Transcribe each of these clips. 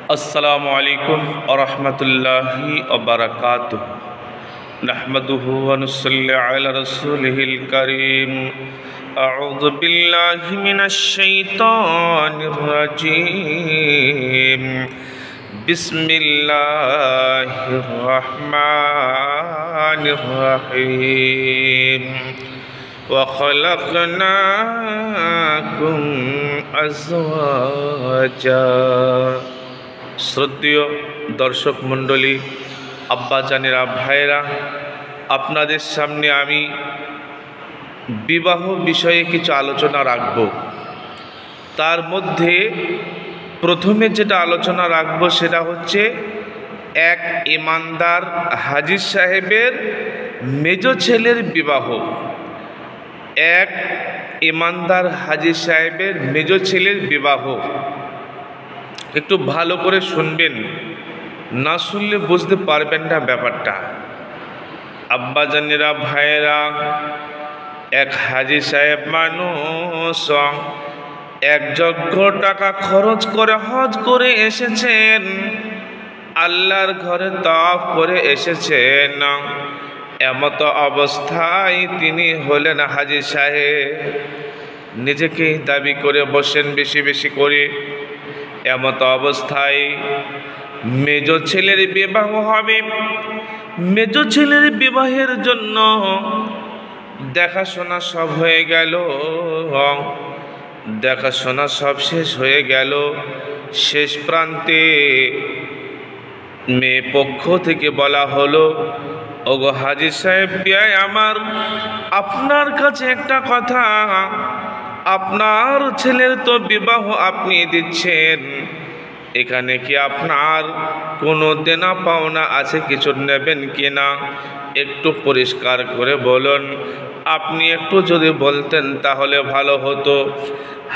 अस्सलामु अलैकुम वरहमतुल्लाहि वबरकातुहू। नहमदुहु व नुसल्ली अला रसूलिहिल करीम। अऊज़ु बिल्लाहि मिनश शैतानिर रजीम। बिस्मिल्लाहिर रहमानिर रहीम। व खलक़नाकुम अज़वाजा। শ্রদ্ধেয় দর্শক মণ্ডলী, আব্বাজানেরা, ভাইরা, আপনাদের সামনে আমি বিবাহ বিষয়ে কিছু আলোচনা রাখব। তার মধ্যে প্রথমে যেটা আলোচনা রাখব সেটা হচ্ছে এক ইমানদার হাজী সাহেবের মেজ ছেলের বিবাহ। এক ইমানদার হাজী সাহেবের মেজ ছেলের বিবাহ। একটু ভালো করে শুনবেন, না শুনলে বুঝতে পারবেন না ব্যাপারটা। আব্বাজানেরা, ভাইয়েরা, এক হাজী সাহেব মানুষ এক যজ্ঞ টাকা খরচ করে হজ করে এসেছেন, আল্লাহর ঘরে তওয়াফ করে এসেছেন। এমত অবস্থায় তিনি হলেন হাজী সাহেব। নিজেকেই দাবি করে বসেন বেশি বেশি করে। এমত অবস্থায় মেজ ছেলের বিবাহ হবে। মেজ ছেলের বিবাহের জন্য দেখাশোনা সব হয়ে গেল। দেখাশোনা সব শেষ হয়ে গেল। শেষ প্রান্তে মেয়ে পক্ষ থেকে বলা হলো, ওগো হাজী সাহেব বিয়াই আমার, আপনার কাছে একটা কথা। আপনার ছেলের তো বিবাহ আপনি দিচ্ছেন, এখানে কি আপনার কোনো দেনা পাওনা আছে, কিছু নেবেন কি না? একটু পরিষ্কার করে বলুন। আপনি একটু যদি বলতেন তাহলে ভালো হতো।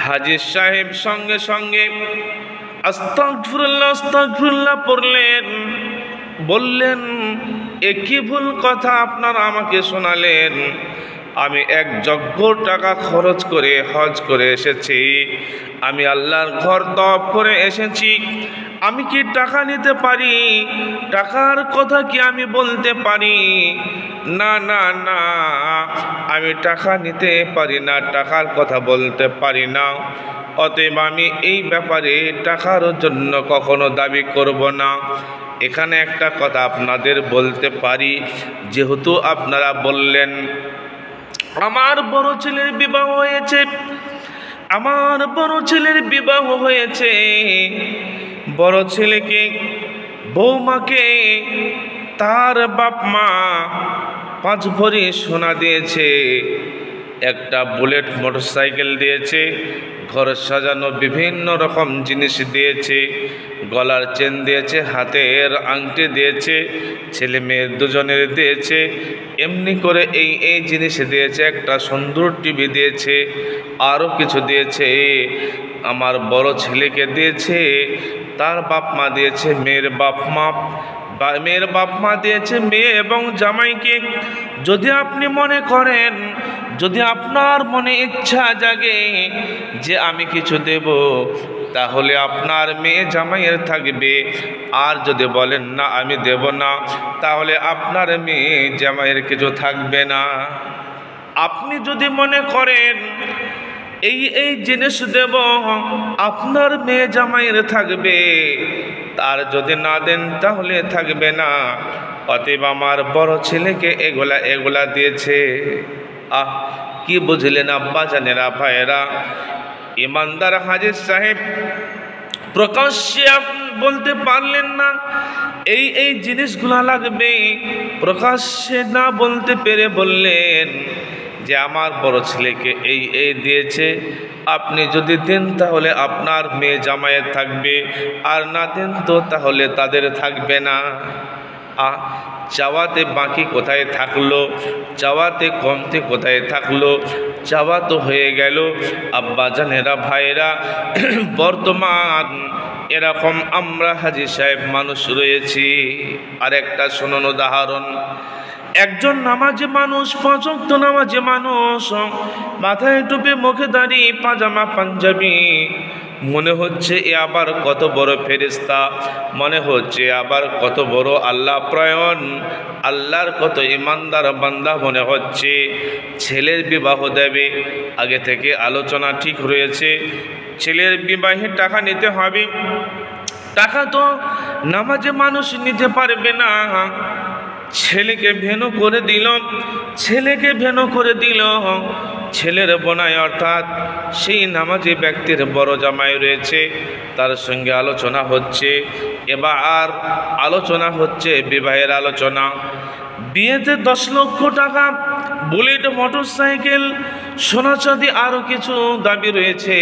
হাজী সাহেব সঙ্গে সঙ্গে আস্তাগফিরুল্লাহ আস্তাগফিরুল্লাহ পড়লেন। বললেন, এ কি ভুল কথা আপনারা আমাকে শোনালেন? আমি এক যজ্ঞ টাকা খরচ করে হজ করে এসেছি, আমি আল্লাহর ঘর তওয়াফ করে এসেছি। আমি কি টাকা নিতে পারি? টাকার কথা কি আমি বলতে পারি? না না না, আমি টাকা নিতে পারি না, টাকার কথা বলতে পারি না। অতএব আমি এই ব্যাপারে টাকার জন্য কখনো দাবি করব না। এখানে একটা কথা আপনাদের বলতে পারি, যেহেতু আপনারা বললেন আমার বড় ছেলের বিবাহ হয়েছে, আমার বড় ছেলের বিবাহ হয়েছে। বড় ছেলেকে, বৌমাকে তার বাপ মা 5 ভরি সোনা দিয়েছে, একটা বুলেট মোটরসাইকেল দিয়েছে, ঘর সাজানো বিভিন্ন রকম জিনিস দিয়েছে, গলার চেন দিয়েছে, হাতের আংটি দিয়েছে, ছেলে মেয়ে দুজনের দিয়েছে। এমনি করে এই জিনিস দিয়েছে, একটা সুন্দর টিভি দিয়েছে, আরও কিছু দিয়েছে। আমার বড় ছেলেকে দিয়েছে, তার বাপ মা দিয়েছে, মেয়ের বাপ মা দিয়েছে মেয়ে এবং জামাইকে। যদি আপনি মনে করেন, যদি আপনার মনে ইচ্ছা জাগে যে আমি কিছু দেব, তাহলে আপনার মেয়ে জামাইয়ের থাকবে। আর যদি বলেন না আমি দেব না, তাহলে আপনার মেয়ে জামাইয়ের কিছু থাকবে না। আপনি যদি মনে করেন এই জিনিস দেব, আপনার মেয়ে জামাইয়ের থাকবে, তার যদি না দেন তাহলে থাকবে না। অতএব আমার বড় ছেলেকে এগুলা দিয়েছে। কি বুঝলেন আব্বাজানেরা, ভাইয়েরা? ইমানদার হাজী সাহেব প্রকাশ্যে বলতে পারলেন না এই জিনিসগুলা লাগবে। প্রকাশ্যে না বলতে পেরে বললেন যে আমার বড় ছেলেকে এই দিয়েছে, আপনি যদি দেন তাহলে আপনার মেয়ে জামাইয়ের থাকবে, আর না দেন তো তাহলে তাদের থাকবে না। চাওয়াতে বাকি কোথায় থাকলো? চাওয়াতে কমতে কোথায় থাকলো? চাওয়া তো হয়ে গেল। আব্বাজানেরা, ভাইরা, বর্তমান এরকম আমরা হাজী সাহেব মানুষ রয়েছি। আর একটা শুনুন উদাহরণ। একজন নামাজি মানুষ, 5 ওয়াক্ত নামাজি মানুষ, মাথায় টুপি, মুখে দাড়ি, পাজামা পাঞ্জাবি, মনে হচ্ছে এ আবার কত বড় ফেরেশতা, মনে হচ্ছে আবার কত বড় আল্লাহ প্রয়ণ, আল্লাহর কত ইমানদার বান্দা মনে হচ্ছে। ছেলের বিবাহ দেবে, আগে থেকে আলোচনা ঠিক রয়েছে। ছেলের বিবাহে টাকা নিতে হবে। টাকা তো নামাজে মানুষ নিতে পারবে না। ছেলেকে ভেনু করে দিল, ছেলেকে ভেনু করে দিল। ছেলের বোনাই অর্থাৎ সেই নামাজি ব্যক্তির বড় জামাই রয়েছে, তার সঙ্গে আলোচনা হচ্ছে। এবার আলোচনা হচ্ছে বিবাহের আলোচনা। বিয়েতে 10 লক্ষ টাকা, বুলেট, মোটরসাইকেল, সোনা চাঁদি, আরও কিছু দাবি রয়েছে।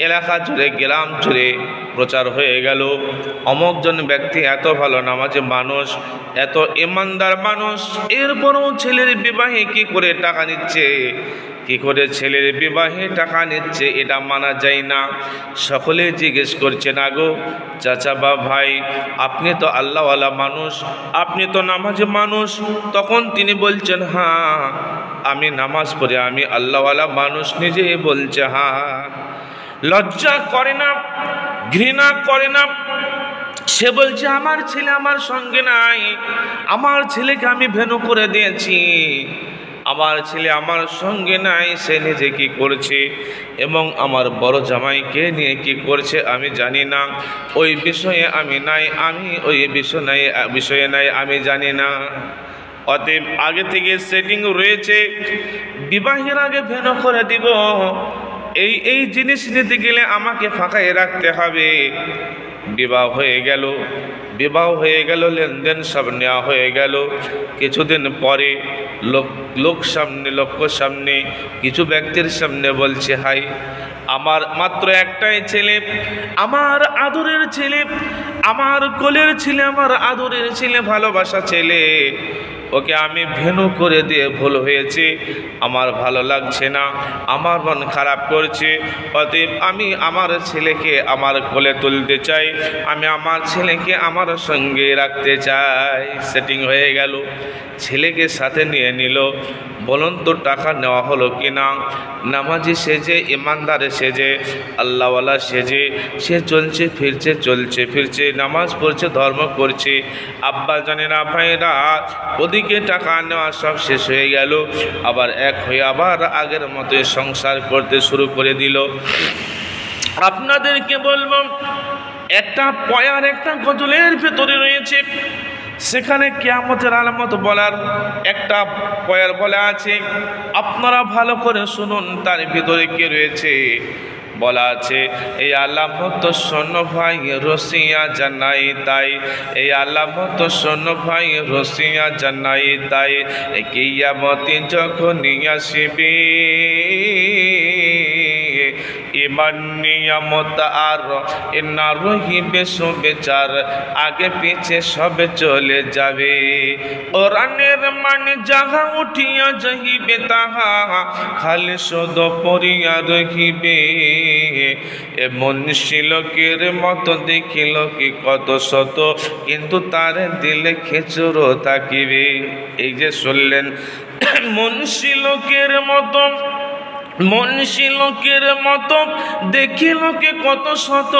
এলাকা জুড়ে, গ্রাম জুড়ে প্রচার হয়ে গেল, অমুকজন ব্যক্তি এত ভালো নামাজি মানুষ, এত ইমানদার মানুষ, এরপরও ছেলের বিবাহে কি করে টাকা নিচ্ছে, কি করে ছেলের বিবাহে টাকা নিচ্ছে, এটা মানা যায় না। সকলে জিজ্ঞেস করছে, না গো চাচা বা ভাই, আপনি তো আল্লাহওয়ালা মানুষ, আপনি তো নামাজি মানুষ। তখন তিনি বলছেন, হ্যাঁ আমি নামাজ পড়ি, আমি আল্লাহওয়ালা মানুষ। নিজে বলছে, হ্যাঁ। লজ্জা করে না, ঘৃণা করে না। সে বলছে, আমার ছেলে আমার সঙ্গে নাই, আমার ছেলেকে আমি ভেনু করে দিয়েছি, আমার ছেলে আমার সঙ্গে নাই। সে নিজে কি করছে এবং আমার বড় জামাইকে নিয়ে কি করছে আমি জানি না, ওই বিষয়ে আমি নাই, আমি ওই বিষয়ে নাই আমি জানি না। অতএব আগে থেকে সেটিং রয়েছে, বিবাহের আগে ভেনু করে দিব। এই জিনিস নিতে গেলে আমাকে ফাঁকায় রাখতে হবে। বিবাহ হয়ে গেল, লেনদেন সব নেওয়া হয়ে গেল। কিছুদিন পরে লোক সামনে কিছু ব্যক্তির সামনে বলছে, হাই আমার মাত্র একটাই ছেলে, আমার আদরের ছেলে, আমার কোলের ছেলে, আমার আদরের ছেলে, ভালোবাসা ছেলে, ওকে আমি ভেনু করে দিয়ে ভুল হয়েছে, আমার ভালো লাগছে না, আমার মন খারাপ করছে। অতএব আমি আমার ছেলেকে আমার কোলে তুলতে চাই, আমি আমার ছেলেকে আমার সঙ্গে রাখতে চাই। সেটিং হয়ে গেল, ছেলেকে সাথে নিয়ে নিল। বলুন তো টাকা নেওয়া হলো কি না? নামাজি সেজে, ইমানদার সেজে, আল্লাহওয়ালা সেজে সে চলছে ফিরছে, নামাজ পড়ছে, ধর্ম করছে। আব্বা জানেরা, ভাইরা, ওদিকে টাকা নেওয়া সব শেষ হয়ে গেল। আবার এক হয়ে আবার আগের মতোই সংসার করতে শুরু করে দিল। আপনাদেরকে বলবো, একটা পয়ার একটা গজলের ভেতরে রয়েছে, সেখানে কিয়ামতের আলামত বলার একটা পয়ার বলা আছে। আপনারা ভালো করে শুনুন, তার ভিতরে কি রয়েছে বলা আছে। এই আলামত শোন ভাই রসিয়া জানাই তাই, এই আলামত শোন ভাই রসিয়া জানাই তাই, কিয়ামত যখন আসিবে ইমান নিয়ামত আর না রহিবে শুভেচার, আগে পিছে সবে চলে যাবে। কোরআনের মানে যাহা উঠিয়া যাহিবে তাহা খালি শোধ পড়িয়া রহিবে। এমন শিলকের মতো দেখিল কি কত শত, কিন্তু তার দিলে খেচুরো থাকিবে। এই যে শুনলেন, মনশিলকের মতো, মনশিলকের মতো দেখিল কে কত শত,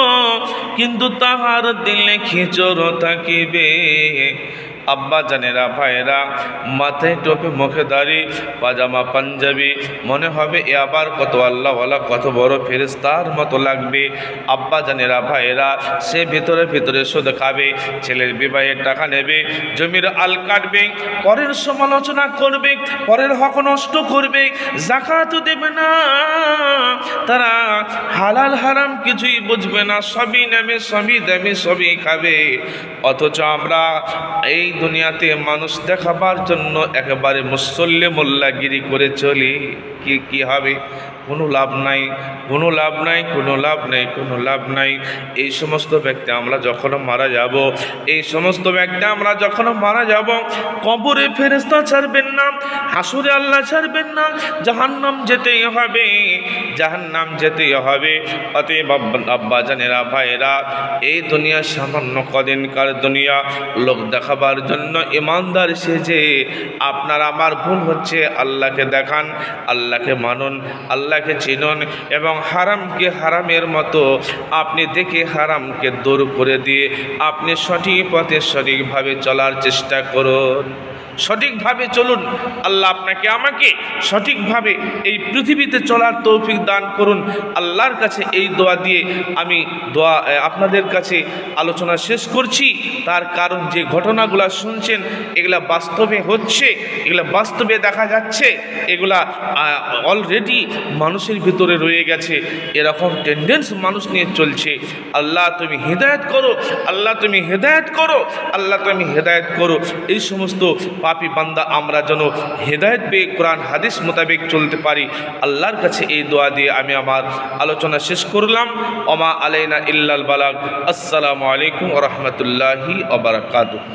কিন্তু তাহার দিলে খিচুরো থাকিবে। আব্বা জানেরা, ভাইরা, মাথায় টুপি, মুখে দাড়ি, পাজামা পাঞ্জাবি, মনে হবে এ আবার কত আল্লাহওয়ালা, কত বড় ফেরেশতার মতো লাগবে। আব্বা জানেরা, ভাইরা, সে ভিতরে সুদ খাবে, ছেলের বিবাহের টাকা নেবে, জমির আল কাটবে, পরের সমালোচনা করবে, পরের হক নষ্ট করবে, যাকাত দেবে না, তারা হালাল হারাম কিছুই বুঝবে না, সবই নেবে, সবই দেবে, সবই খাবে। অথচ আমরা এই দুনিয়াতে মানুষ দেখাবার জন্য একেবারে মুসল্লি মোল্লাগিরি করে চলি। কি হবে? কোনো লাভ নাই, কোনো লাভ নাই, কোনো লাভ নাই, কোনো লাভ নাই। এই সমস্ত ব্যক্তি আমরা যখন মারা যাব, এই সমস্ত ব্যক্তি আমরা যখন মারা যাব, কবরে ফেরেশতা ছাড়বেন না, হাসুরে আল্লাহ ছাড়বেন না, জাহান্নাম যেতেই হবে, জাহান্নাম যেতেই হবে। অতএব আব্বা জানেরা, ভাইরা, এই দুনিয়া সামান্য কদিনকার দুনিয়া, লোক দেখাবার জন্য ইমানদার সেজে আপনার আমার ভুল হচ্ছে। আল্লাহকে দেখান, আল্লাহকে মানুন, আল্লাহকে চিনুন এবং হারামকে হারামের মতো আপনি দেখে হারামকে দূর করে দিয়ে আপনি সঠিক পথে সঠিকভাবে চলার চেষ্টা করুন। সঠিকভাবে চলুন। আল্লাহ আপনাকে আমাকে সঠিকভাবে এই পৃথিবীতে চলার তৌফিক দান করুন। আল্লাহর কাছে এই দোয়া দিয়ে আমি আপনাদের কাছে আলোচনা শেষ করছি। তার কারণ যে ঘটনাগুলো শুনছেন এগুলা বাস্তবে হচ্ছে, এগুলা বাস্তবে দেখা যাচ্ছে, এগুলা অলরেডি মানুষের ভিতরে রয়ে গেছে। এরকম টেন্ডেন্সি মানুষ নিয়ে চলছে। আল্লাহ তুমি হেদায়েত করো, আল্লাহ তুমি হেদায়েত করো, আল্লাহ তুমি হেদায়েত করো। এই সমস্ত পাপী বান্দা আমরা যেন হেদায়েত পেয়ে কোরআন হাদিস মোতাবেক চলতে পারি। আল্লাহর কাছে এই দোয়া দিয়ে আমি আমার আলোচনা শেষ করলাম। ওমা আলাইনা ইল্লাল বালাগ। আসসালামু আলাইকুম ওয়া রাহমাতুল্লাহি ওয়া বারাকাতুহু।